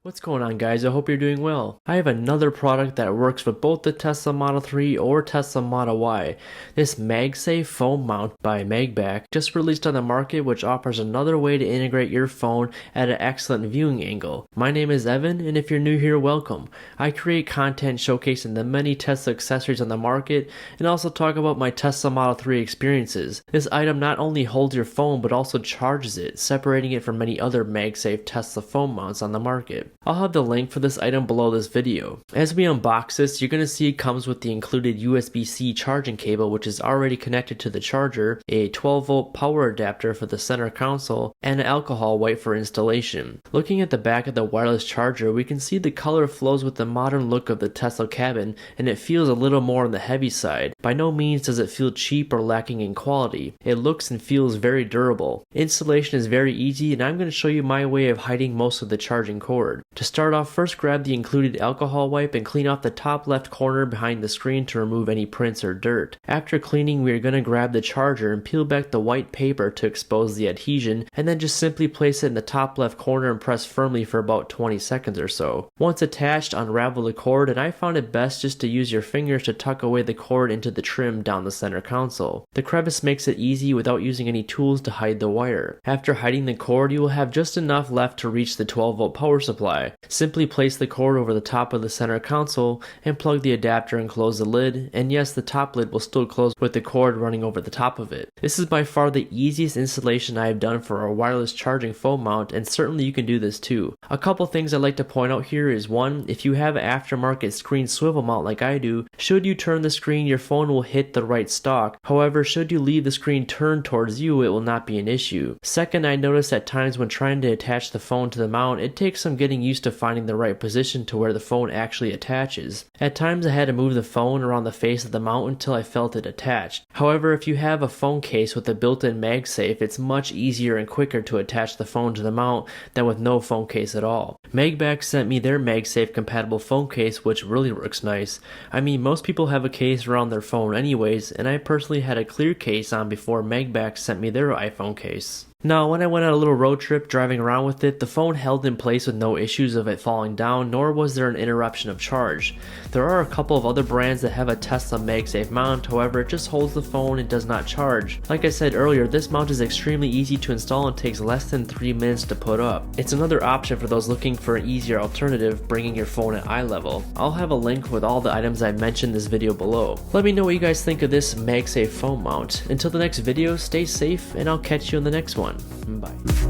What's going on, guys? I hope you're doing well. I have another product that works with both the Tesla Model 3 or Tesla Model Y. This MagSafe phone mount by MagBak just released on the market, which offers another way to integrate your phone at an excellent viewing angle. My name is Evan, and if you're new here, welcome. I create content showcasing the many Tesla accessories on the market and also talk about my Tesla Model 3 experiences. This item not only holds your phone but also charges it, separating it from many other MagSafe Tesla phone mounts on the market. I'll have the link for this item below this video. As we unbox this, you're going to see it comes with the included USB-C charging cable, which is already connected to the charger, a 12-volt power adapter for the center console, and an alcohol wipe for installation. Looking at the back of the wireless charger, we can see the color flows with the modern look of the Tesla cabin, and it feels a little more on the heavy side. By no means does it feel cheap or lacking in quality. It looks and feels very durable. Installation is very easy, and I'm going to show you my way of hiding most of the charging cord. To start off, first grab the included alcohol wipe and clean off the top left corner behind the screen to remove any prints or dirt. After cleaning, we are going to grab the charger and peel back the white paper to expose the adhesion, and then just simply place it in the top left corner and press firmly for about 20 seconds or so. Once attached, unravel the cord, and I found it best just to use your fingers to tuck away the cord into the trim down the center console. The crevice makes it easy without using any tools to hide the wire. After hiding the cord, you will have just enough left to reach the 12-volt power supply. Simply place the cord over the top of the center console and plug the adapter and close the lid, and yes, the top lid will still close with the cord running over the top of it. This is by far the easiest installation I have done for a wireless charging phone mount, and certainly you can do this too. A couple things I'd like to point out here is one, if you have an aftermarket screen swivel mount like I do, should you turn the screen, your phone will hit the right stock. However, should you leave the screen turned towards you, it will not be an issue. Second, I noticed at times when trying to attach the phone to the mount, it takes some getting used to finding the right position to where the phone actually attaches. At times I had to move the phone around the face of the mount until I felt it attached. However, if you have a phone case with a built-in MagSafe, it's much easier and quicker to attach the phone to the mount than with no phone case at all. MagBak sent me their MagSafe compatible phone case, which really works nice. I mean, most people have a case around their phone anyways, and I personally had a clear case on before MagBak sent me their iPhone case. Now, when I went on a little road trip driving around with it, the phone held in place with no issues of it falling down, nor was there an interruption of charge. There are a couple of other brands that have a Tesla MagSafe mount, however it just holds the phone and does not charge. Like I said earlier, this mount is extremely easy to install and takes less than 3 minutes to put up. It's another option for those looking for an easier alternative, bringing your phone at eye level. I'll have a link with all the items I mentioned in this video below. Let me know what you guys think of this MagSafe phone mount. Until the next video, stay safe, and I'll catch you in the next one. Bye.